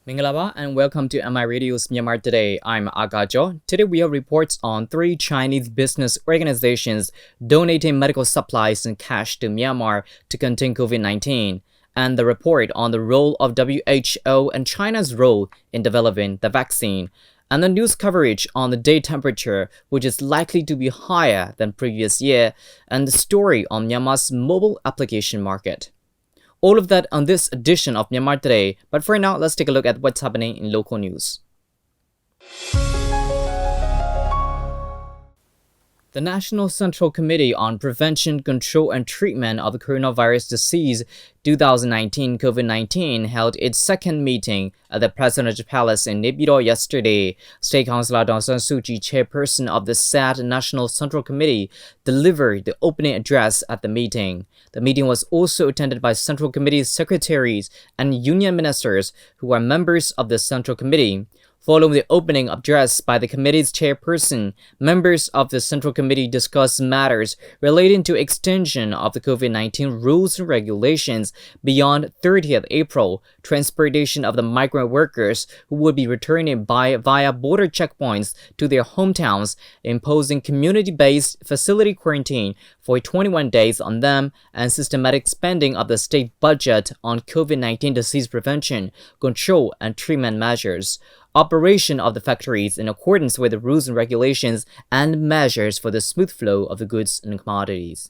Mingalaba and welcome to MI Radio's Myanmar Today. I'm Agajo. Today we have reports on 3 Chinese business organizations donating medical supplies and cash to Myanmar to contain COVID-19, and the report on the role of WHO and China's role in developing the vaccine, and the news coverage on the day temperature, which is likely to be higher than previous year, and the story on Myanmar's mobile application market. All of that on this edition of Myanmar Today, but for now, let's take a look at what's happening in local news. The National Central Committee on Prevention, Control and Treatment of the Coronavirus Disease 2019 COVID-19 held its second meeting at the Presidential Palace in Naypyidaw yesterday. State Councillor Daw San Suu Kyi, chairperson of the said National Central Committee, delivered the opening address at the meeting. The meeting was also attended by Central Committee secretaries and union ministers who are members of the Central Committee. Following the opening address by the committee's chairperson, members of the Central Committee discussed matters relating to extension of the COVID-19 rules and regulations beyond 30th April, transportation of the migrant workers who would be returning via border checkpoints to their hometowns, imposing community-based facility quarantine for 21 days on them, and systematic spending of the state budget on COVID-19 disease prevention, control, and treatment measures. Operation of the factories in accordance with the rules and regulations and measures for the smooth flow of the goods and commodities.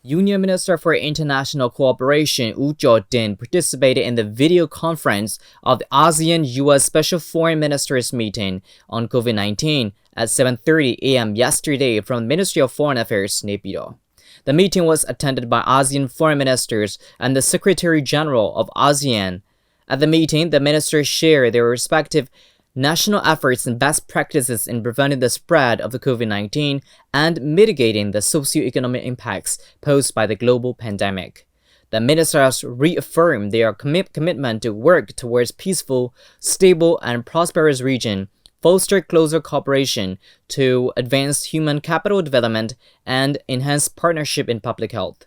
Union Minister for International Cooperation Wu Jiaodin participated in the video conference of the ASEAN-US Special Foreign Ministers meeting on COVID-19 at 7:30 a.m. yesterday from the Ministry of Foreign Affairs, Naypyidaw. The meeting was attended by ASEAN foreign ministers and the Secretary General of ASEAN. At the meeting, the ministers shared their respective national efforts and best practices in preventing the spread of the COVID-19 and mitigating the socio-economic impacts posed by the global pandemic. The ministers reaffirmed their commitment to work towards peaceful, stable, and prosperous region, foster closer cooperation to advance human capital development, and enhance partnership in public health.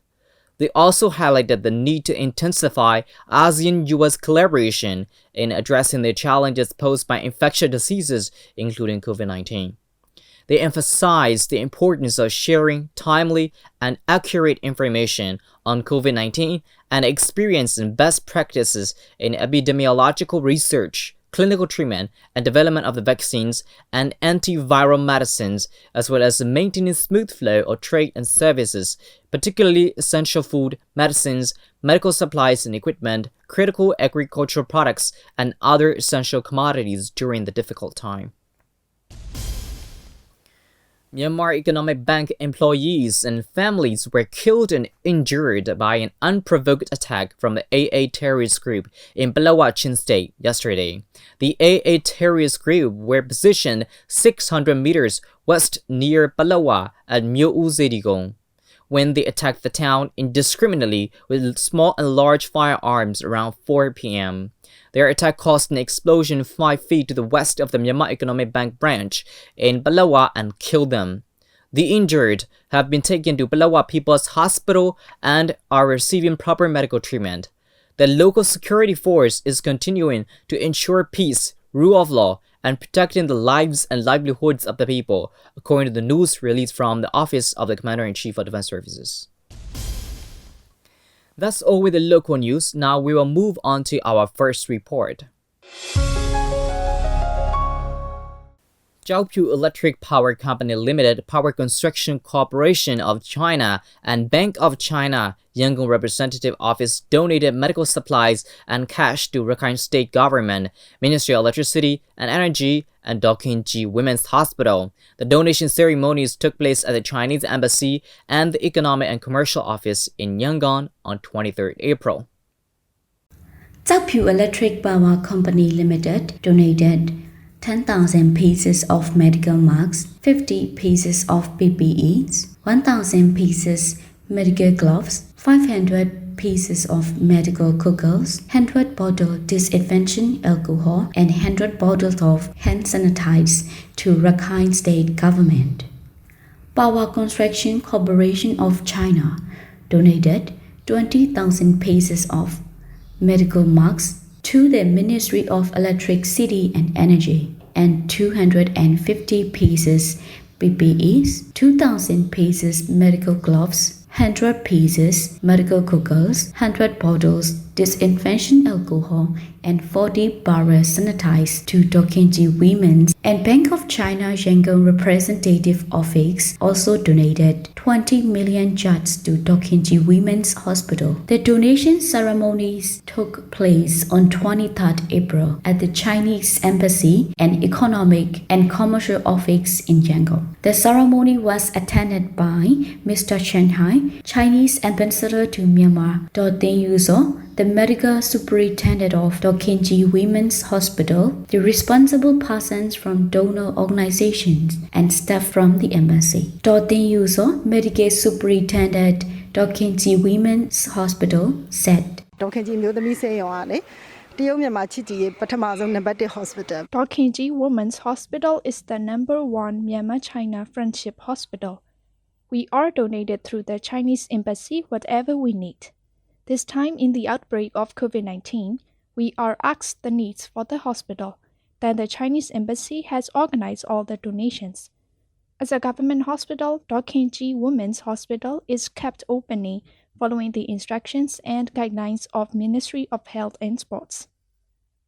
They also highlighted the need to intensify ASEAN-US collaboration in addressing the challenges posed by infectious diseases, including COVID-19. They emphasized the importance of sharing timely and accurate information on COVID-19 and experience and best practices in epidemiological research, clinical treatment and development of the vaccines and antiviral medicines, as well as maintaining smooth flow of trade and services, particularly essential food, medicines, medical supplies and equipment, critical agricultural products, and other essential commodities during the difficult time. Myanmar Economic Bank employees and families were killed and injured by an unprovoked attack from the AA terrorist group in Palawa, Chin State yesterday. The AA terrorist group were positioned 600 meters west near Palawa at Myo Uzedigong when they attacked the town indiscriminately with small and large firearms around 4 p.m. Their attack caused an explosion 5 feet to the west of the Myanmar Economic Bank branch in Palawa and killed them. The injured have been taken to Palawa People's Hospital and are receiving proper medical treatment. The local security force is continuing to ensure peace, rule of law, and protecting the lives and livelihoods of the people, according to the news released from the Office of the Commander-in-Chief of Defense Services. That's all with the local news. Now we will move on to our first report. Jiaopyu Electric Power Company Limited, Power Construction Corporation of China, and Bank of China Yangon Representative Office donated medical supplies and cash to Rakhine State Government, Ministry of Electricity and Energy, and Dokinji Women's Hospital. The donation ceremonies took place at the Chinese Embassy and the Economic and Commercial Office in Yangon on 23rd April. Jiaopyu Electric Power Company Limited donated 10,000 pieces of medical masks, 50 pieces of PPEs, 1,000 pieces medical gloves, 500 pieces of medical goggles, 100 bottles disinfectant alcohol, and 100 bottles of hand sanitizer to Rakhine State Government. Power Construction Corporation of China donated 20,000 pieces of medical masks to the Ministry of Electricity and Energy, and 250 pieces PPEs, 2,000 pieces medical gloves, 100 pieces medical goggles, 100 bottles disinfection alcohol, and 40 barrels sanitized to Dokinji Women's and Bank of China Yangon Representative Office also donated 20 million jats to Dokinji Women's Hospital. The donation ceremonies took place on 23rd April at the Chinese Embassy and Economic and Commercial Office in Yangon. The ceremony was attended by Mr. Chen Hai, Chinese Ambassador to Myanmar, Deng Yuzo, the medical superintendent of Dokinji Women's Hospital, the responsible persons from donor organizations, and staff from the embassy. Deng Yuzo, medical superintendent, Dokinji Women's Hospital, said, Dokinji Women's Hospital is the #1 Myanmar-China Friendship Hospital. We are donated through the Chinese Embassy whatever we need. This time in the outbreak of COVID-19, we are asked the needs for the hospital. Then the Chinese Embassy has organized all the donations. As a government hospital, Dokinji Women's Hospital is kept openly following the instructions and guidelines of Ministry of Health and Sports.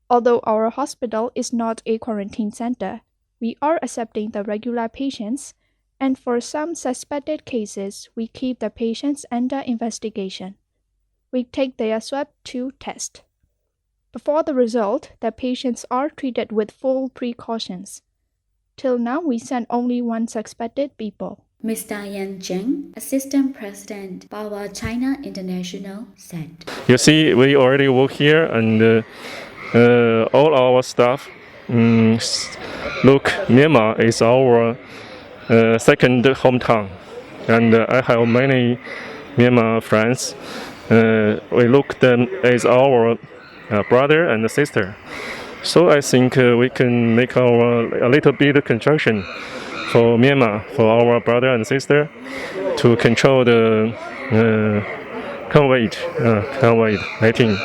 Although our hospital is not a quarantine center, we are accepting the regular patients, and for some suspected cases, we keep the patients under investigation. We take their swab to test. Before the result, the patients are treated with full precautions. Till now, we sent only one suspected people. Mr. Yan Zheng, Assistant President, Power China International, said, You see, we already work here, and all our staff look, Myanmar is our second hometown, and I have many Myanmar friends. We look them as our brother and sister. So I think we can make a little bit of contribution for Myanmar, for our brother and sister, to control the COVID-19.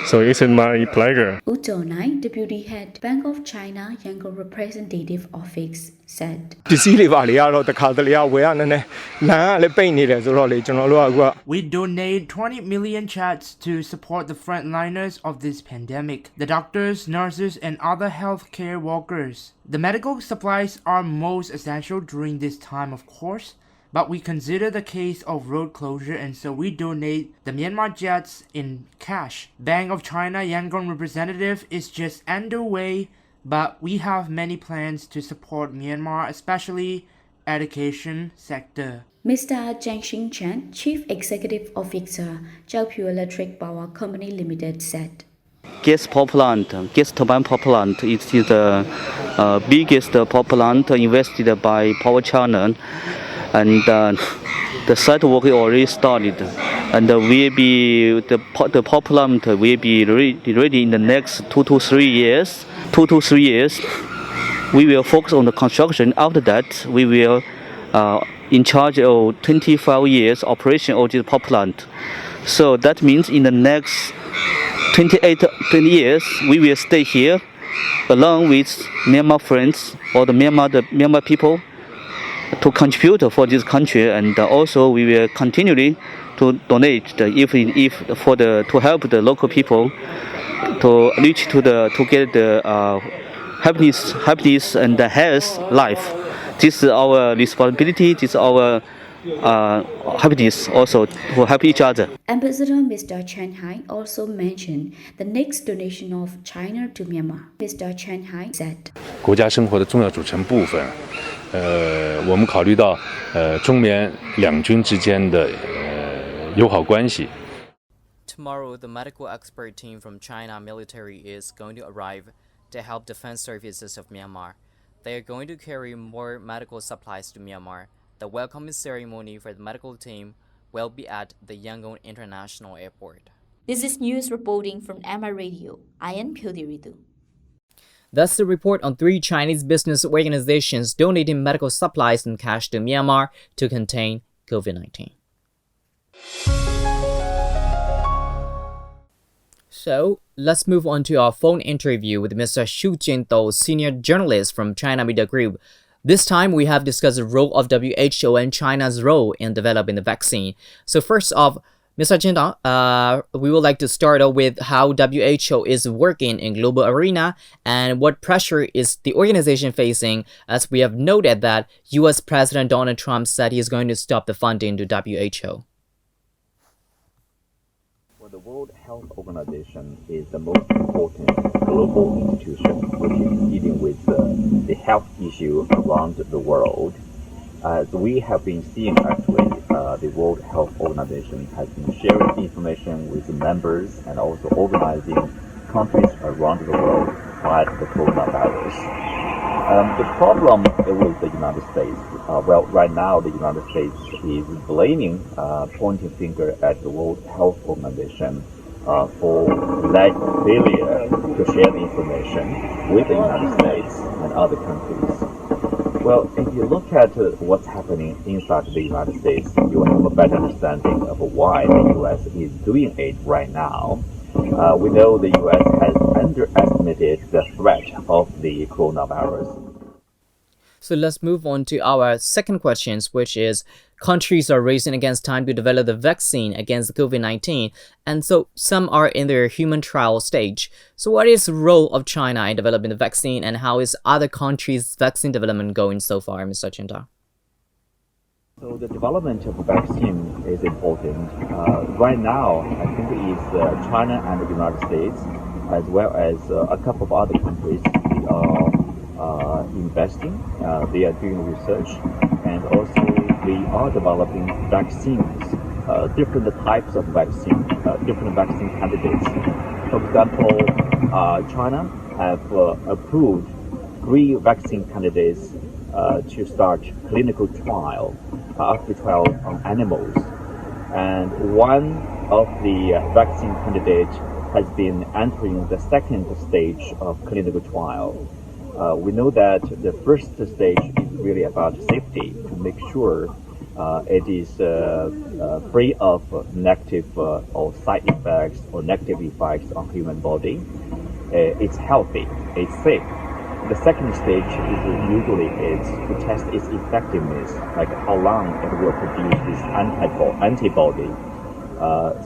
So it's my pleasure. Nai, Deputy Head, Bank of China Yangon Representative Office, said, We donate 20 million chats to support the frontliners of this pandemic, the doctors, nurses, and other healthcare workers. The medical supplies are most essential during this time, of course, but we consider the case of road closure, and so we donate the Myanmar jets in cash. Bank of China Yangon representative is just underway, but we have many plans to support Myanmar, especially education sector. Mr. Zhang Xingchen, Chief Executive Officer, Jiaopyu Electric Power Company Limited, said, Gas turbine power plant is the biggest power plant invested by Power China, and the site work already started, and the power plant will be ready in the next 2 to 3 years. 2 to 3 years, we will focus on the construction. After that, we will in charge of 25 years operation of this power plant. So that means in the next 20 years, we will stay here along with Myanmar friends or the Myanmar people to contribute for this country, and also we will continually to donate to help the local people to reach to get the happiness and the health life. This is our responsibility. This is our happiness also to help each other. Ambassador Mr. Chen Hai also mentioned the next donation of China to Myanmar. Mr. Chen Hai said, 国家生活的重要组成部分，我们考虑到中缅两军之间的友好关系。 Tomorrow, the medical expert team from China military is going to arrive to help defense services of Myanmar. They are going to carry more medical supplies to Myanmar. The welcoming ceremony for the medical team will be at the Yangon International Airport. This is news reporting from MR Radio. I am Pyodiridu. That's the report on 3 Chinese business organizations donating medical supplies and cash to Myanmar to contain COVID-19. So let's move on to our phone interview with Mr. Xu Jiantou, senior journalist from China Media Group. This time we have discussed the role of WHO and China's role in developing the vaccine. So first off, Mr. Jiantou, we would like to start off with how WHO is working in global arena and what pressure is the organization facing, as we have noted that US President Donald Trump said he is going to stop the funding to WHO. Well, the World Health Organization is the most important global institution which is dealing with the health issue around the world. As we have been seeing, actually, the World Health Organization has been sharing information with the members and also organizing countries around the world fight the coronavirus. The problem with the United States, right now the United States is blaming, pointing finger at the World Health Organization for failure to share the information with the United States and other countries. Well, if you look at what's happening inside the United States, you will have a better understanding of why the U.S. is doing it right now. We know the U.S. has underestimated the threat of the coronavirus. So let's move on to our second question, which is countries are racing against time to develop the vaccine against COVID-19, and so some are in their human trial stage. So what is the role of China in developing the vaccine, and how is other countries' vaccine development going so far, Mr. Jiantou? So the development of vaccine is important. Right now, I think it is China and the United States, as well as a couple of other countries, they are investing, they are doing research, and also they are developing vaccines, different types of vaccine, different vaccine candidates. For example, China have approved 3 vaccine candidates to start clinical trial after trial on animals, and one of the vaccine candidates has been entering the second stage of clinical trial. We know that the first stage is really about safety, to make sure it is free of negative or side effects or negative effects on human body. It's healthy, it's safe. The second stage is usually to test its effectiveness, like how long it will produce this antibody,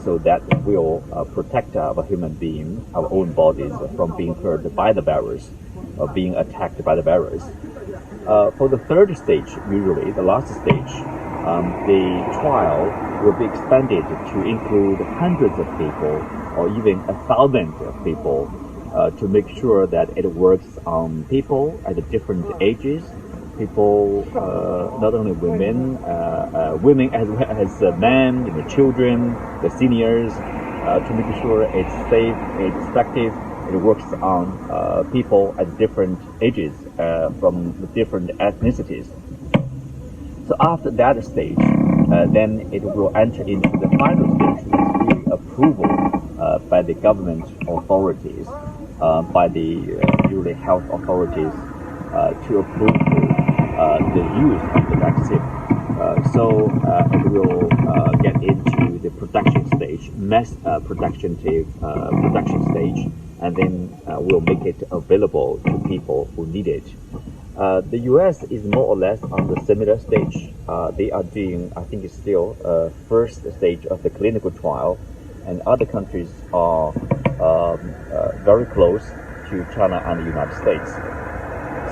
so that it will protect our human being, our own bodies, from being hurt by the virus, or being attacked by the virus. For the third stage, usually the last stage, the trial will be expanded to include hundreds of people or even 1,000 of people, to make sure that it works on people at different ages, people, not only women, women as well as men, the children, the seniors, to make sure it's safe, it's effective, it works on people at different ages, from different ethnicities. So after that stage, then it will enter into the final stage, which is really approval by the government authorities, by the usually health authorities, to approve the use of the vaccine. So it will get into the production stage, mass production stage, and then we'll make it available to people who need it. The U.S. is more or less on the similar stage. They are doing, I think, it's still first stage of the clinical trial, and other countries are very close to China and the United States.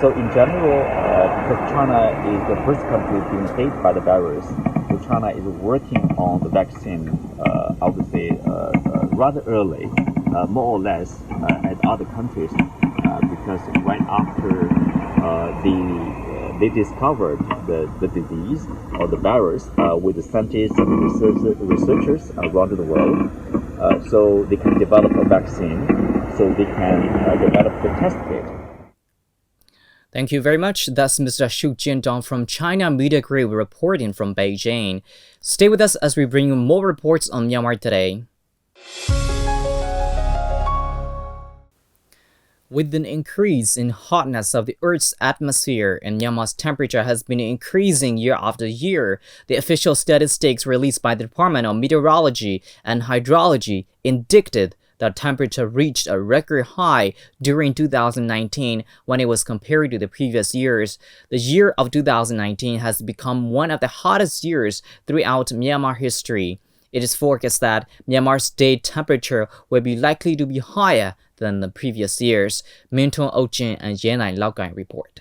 So in general, because China is the first country being hit by the virus, so China is working on the vaccine, I would say, rather early, more or less, as other countries, because right after they discovered the disease or the virus with the scientists and researchers around the world, so they can develop a vaccine, so they can develop the test kit. Thank you very much. That's Mr. Xu Jiantou from China Media Group reporting from Beijing. Stay with us as we bring you more reports on Myanmar Today. With an increase in hotness of the Earth's atmosphere, and Myanmar's temperature has been increasing year after year, the official statistics released by the Department of Meteorology and Hydrology indicated The temperature reached a record high during 2019 when it was compared to the previous years. The year of 2019 has become one of the hottest years throughout Myanmar history. It is forecast that Myanmar's day temperature will be likely to be higher than the previous years. Mintong Ochin and Yanai Laogai report.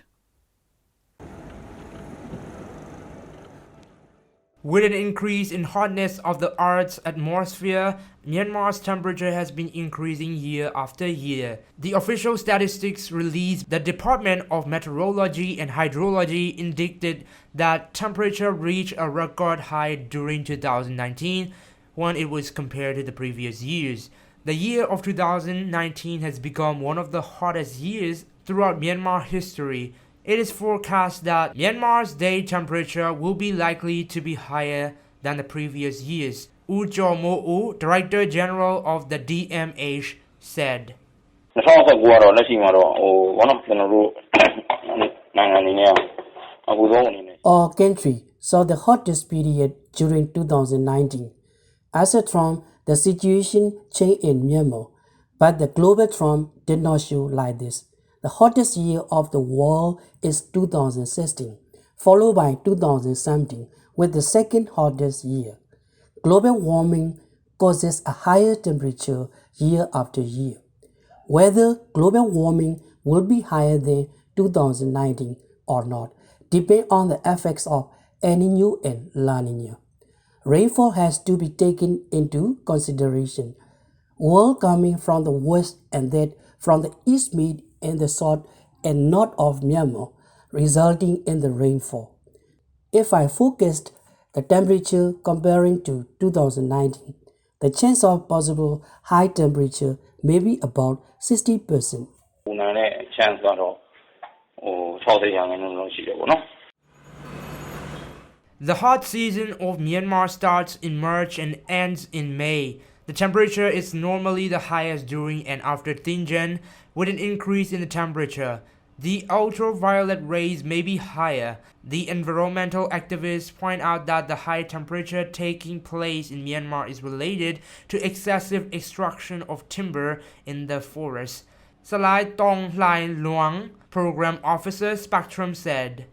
With an increase in hotness of the Earth's atmosphere, Myanmar's temperature has been increasing year after year. The official statistics released by the Department of Meteorology and Hydrology indicated that temperature reached a record high during 2019 when it was compared to the previous years. The year of 2019 has become one of the hottest years throughout Myanmar history. It is forecast that Myanmar's day temperature will be likely to be higher than the previous years. U Mo, Director General of the DMH, said. Our country saw the hottest period during 2019. Aside from the situation changed in Myanmar, but the global trend did not show like this. The hottest year of the world is 2016, followed by 2017 with the second hottest year. Global warming causes a higher temperature year after year. Whether global warming will be higher than 2019 or not depends on the effects of El Niño and La Niña. Rainfall has to be taken into consideration. World coming from the west and that from the east meet in the south and north of Myanmar, resulting in the rainfall. If I focused the temperature comparing to 2019, the chance of possible high temperature may be about 60%. The hot season of Myanmar starts in March and ends in May. The temperature is normally the highest during and after Tinjan, with an increase in the temperature. The ultraviolet rays may be higher. The environmental activists point out that the high temperature taking place in Myanmar is related to excessive extraction of timber in the forest. Salai Tong Lai Luang, Program Officer, Spectrum, said.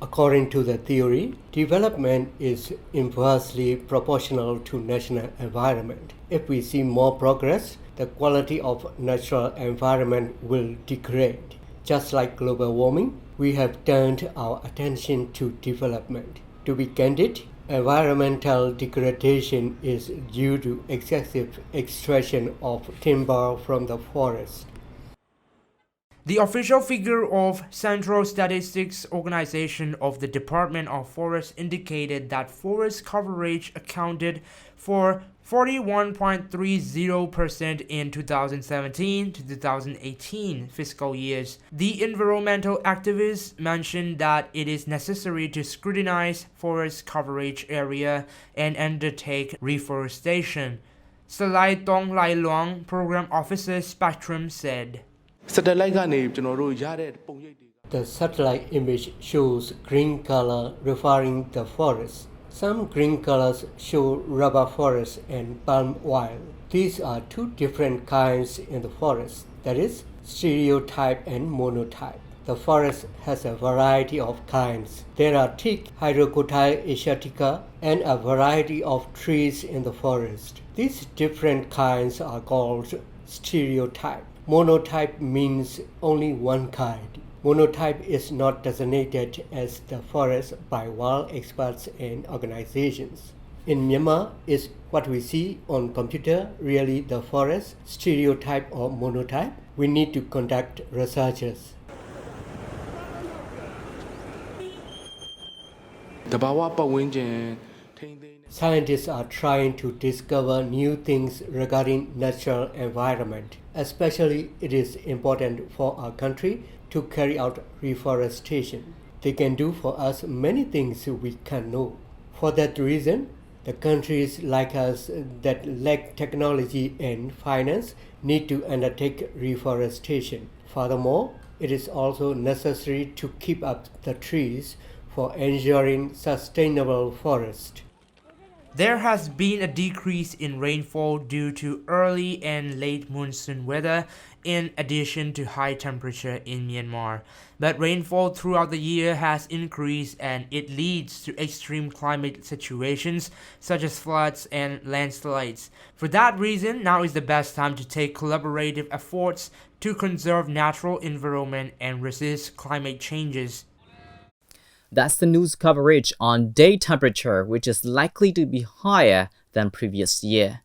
According to the theory, development is inversely proportional to national environment. If we see more progress, the quality of natural environment will degrade. Just like global warming, we have turned our attention to development. To be candid, environmental degradation is due to excessive extraction of timber from the forest. The official figure of Central Statistics Organization of the Department of Forests indicated that forest coverage accounted for 41.30% in 2017 to 2018 fiscal years. The environmental activists mentioned that it is necessary to scrutinize forest coverage area and undertake reforestation. Salai Tong Lai Luang, Program Officer, Spectrum, said. The satellite image shows green color referring the forest. Some green colors show rubber forest and palm oil. These are two different kinds in the forest, that is, stereotype and monotype. The forest has a variety of kinds. There are thick Hydrocotyle asiatica and a variety of trees in the forest. These different kinds are called stereotype. Monotype means only one kind. Monotype is not designated as the forest by wild experts and organizations. In Myanmar, is what we see on computer really the forest, stereotype or monotype? We need to conduct researches. Scientists are trying to discover new things regarding natural environment. Especially, it is important for our country to carry out reforestation. They can do for us many things we can know. For that reason, the countries like us that lack technology and finance need to undertake reforestation. Furthermore, it is also necessary to keep up the trees for ensuring sustainable forest. There has been a decrease in rainfall due to early and late monsoon weather in addition to high temperature in Myanmar. But rainfall throughout the year has increased and it leads to extreme climate situations such as floods and landslides. For that reason, now is the best time to take collaborative efforts to conserve natural environment and resist climate changes. That's the news coverage on day temperature, which is likely to be higher than previous year.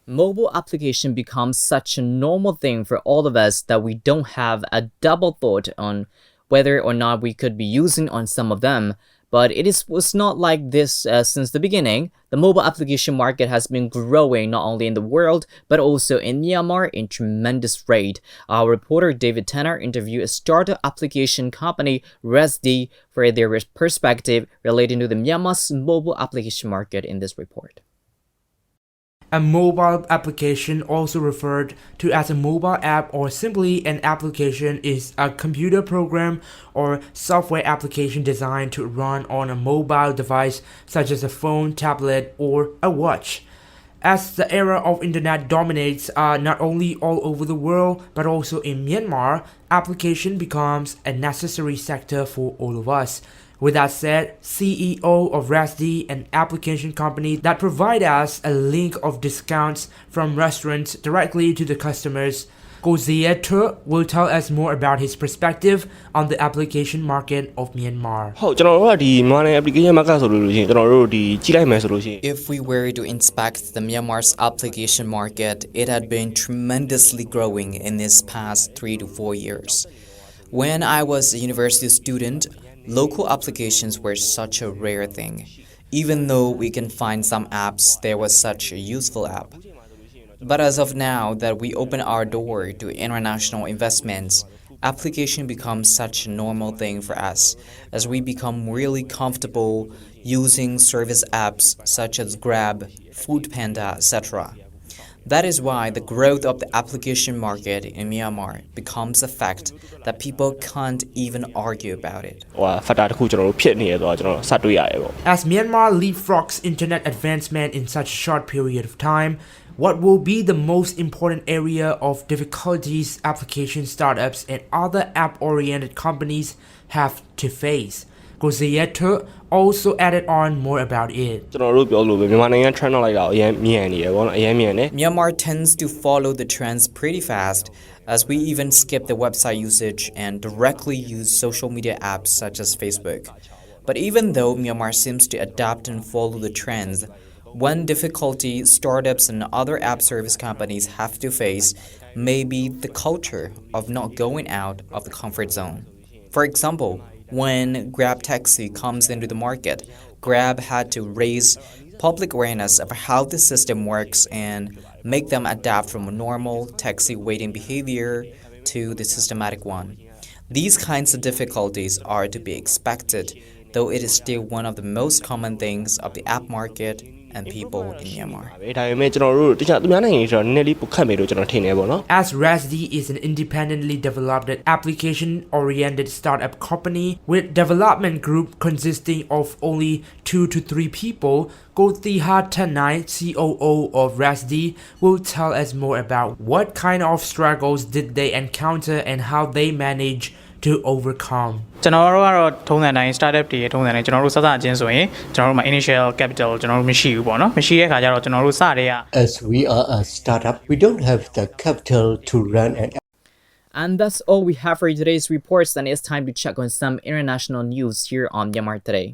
Mobile application becomes such a normal thing for all of us that we don't have a double thought on whether or not we could be using on some of them. But was not like this since the beginning. The mobile application market has been growing not only in the world, but also in Myanmar in tremendous rate. Our reporter David Tanner interviewed a startup application company, ResD, for their perspective relating to the Myanmar's mobile application market in this report. A mobile application, also referred to as a mobile app or simply an application, is a computer program or software application designed to run on a mobile device such as a phone, tablet, or a watch. As the era of internet dominates not only all over the world but also in Myanmar, application becomes a necessary sector for all of us. With that said, CEO of ResD, an application company that provides us a link of discounts from restaurants directly to the customers, Gozia Tu will tell us more about his perspective on the application market of Myanmar. If we were to inspect the Myanmar's application market, it had been tremendously growing in these past 3 to 4 years. When I was a university student, local applications were such a rare thing. Even though we can find some apps, there was such a useful app. But as of now that we open our door to international investments, application becomes such a normal thing for us as we become really comfortable using service apps such as Grab, Foodpanda, etc. That is why the growth of the application market in Myanmar becomes a fact that people can't even argue about it. As Myanmar leapfrogs internet advancement in such a short period of time, what will be the most important area of difficulties application startups and other app-oriented companies have to face? Gozia Tu also added on more about it. Myanmar tends to follow the trends pretty fast, as we even skip the website usage and directly use social media apps such as Facebook. But even though Myanmar seems to adapt and follow the trends, one difficulty startups and other app service companies have to face may be the culture of not going out of the comfort zone. For example, when Grab Taxi comes into the market, Grab had to raise public awareness of how the system works and make them adapt from a normal taxi waiting behavior to the systematic one. These kinds of difficulties are to be expected, though it is still one of the most common things of the app market and people in Myanmar. As ResD is an independently developed application-oriented startup company with development group consisting of only 2 to 3 people, Gothiha Tanai, COO of ResD, will tell us more about what kind of struggles did they encounter and how they manage to overcome. ကျွန်တော်တို့ကတော့ထုံးစံတိုင်း startup တွေထုံးစံတိုင်းကျွန်တော်တို့စစချင်းဆိုရင်ကျွန်တော်တို့မှာ initial capital ကျွန်တော်တို့မရှိဘူးပေါ့နော်မရှိတဲ့ခါကျတော့ကျွန်တော်တို့စတဲ့က As we are a startup, we don't have the capital to run an. And that's all we have for today's reports, and it's time to check on some international news here on Myanmar Today.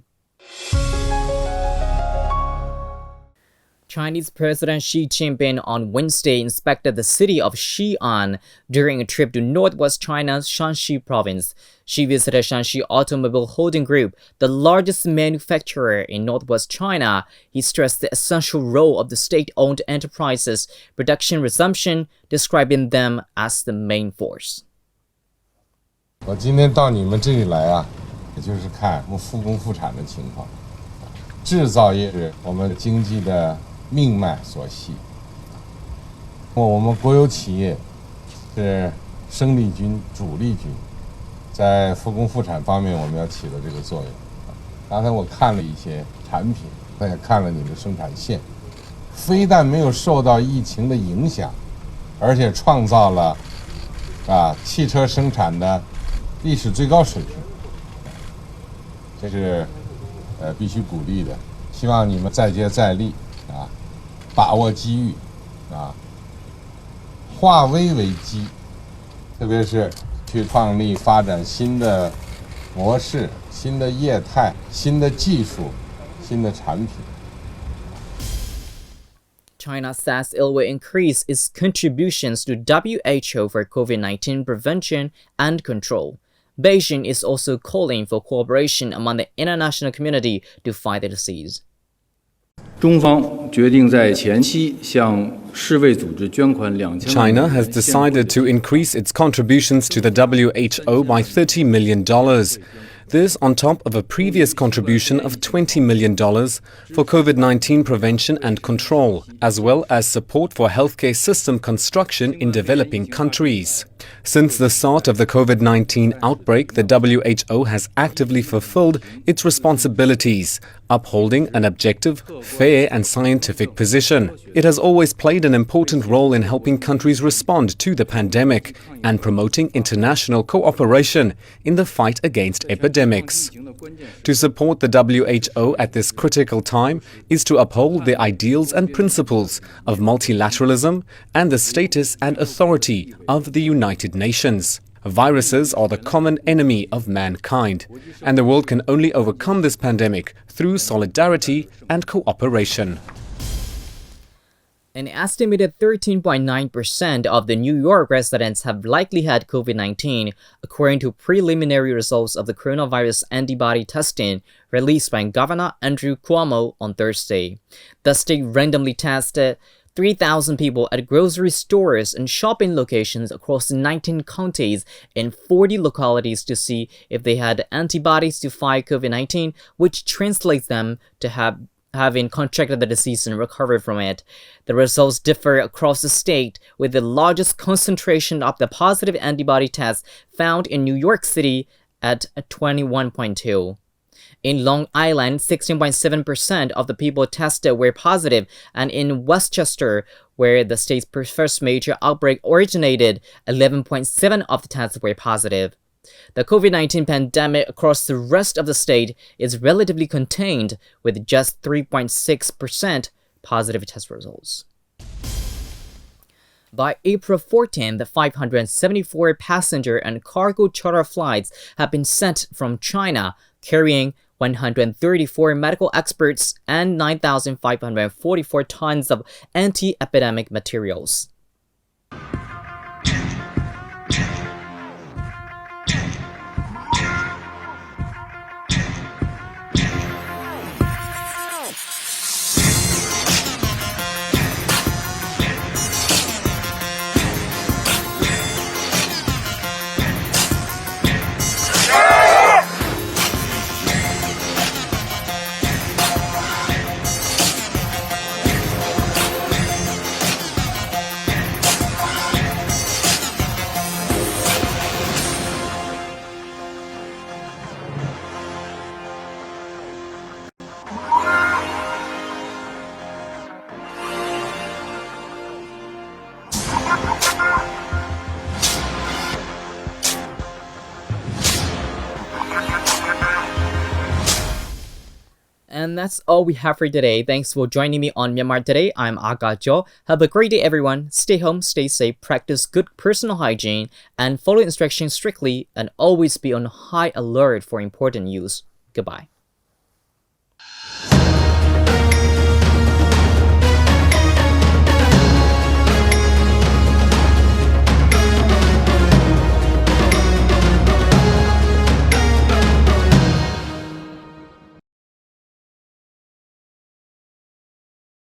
Chinese President Xi Jinping on Wednesday inspected the city of Xi'an during a trip to northwest China's Shanxi province. Xi visited Shanxi Automobile Holding Group, the largest manufacturer in northwest China. He stressed the essential role of the state-owned enterprises' production resumption, describing them as the main force. 我今天到你们这里来啊，也就是看我们复工复产的情况。制造业是我们经济的命脉所系。我们国有企业是生力军、主力军，在复工复产方面我们要起的这个作用。刚才我看了一些产品，我也看了你的生产线，非但没有受到疫情的影响，而且创造了汽车生产的历史最高水平，这是必须鼓励的。希望你们再接再厉把握机遇化危为机，特别是去创立发展新的模式、新的业态、新的技术、新的产品。China says it will increase its contributions to WHO for COVID-19 prevention and control. Beijing is also calling for cooperation among the international community to fight the disease. 中方决定在前期向世卫组织捐款2000 China has decided to increase its contributions to the WHO by $30 million. This on top of a previous contribution of $20 million for COVID-19 prevention and control, as well as support for healthcare system construction in developing countries. Since the start of the COVID-19 outbreak, the WHO has actively fulfilled its responsibilities, upholding an objective, fair and scientific position. It has always played an important role in helping countries respond to the pandemic and promoting international cooperation in the fight against epidemics. To support the WHO at this critical time is to uphold the ideals and principles of multilateralism and the status and authority of the United Nations. Viruses are the common enemy of mankind, and the world can only overcome this pandemic through solidarity and cooperation. An estimated 13.9% of the New York residents have likely had COVID-19, according to preliminary results of the coronavirus antibody testing released by Governor Andrew Cuomo on Thursday. The state randomly tested 3,000 people at grocery stores and shopping locations across 19 counties in 40 localities to see if they had antibodies to fight COVID-19, which translates them to having contracted the disease and recovered from it. The results differ across the state, with the largest concentration of the positive antibody tests found in New York City at 21.2. In Long Island, 16.7% of the people tested were positive, and in Westchester, where the state's first major outbreak originated, 11.7% of the tests were positive. The COVID-19 pandemic across the rest of the state is relatively contained, with just 3.6% positive test results. By April 14, the 574 passenger and cargo charter flights have been sent from China, carrying 134 medical experts and 9,544 tons of anti-epidemic materials. And that's all we have for today. Thanks for joining me on Myanmar Today. I'm Aga Jo. Have a great day, everyone. Stay home, stay safe, practice good personal hygiene, and follow instructions strictly, and always be on high alert for important news. Goodbye.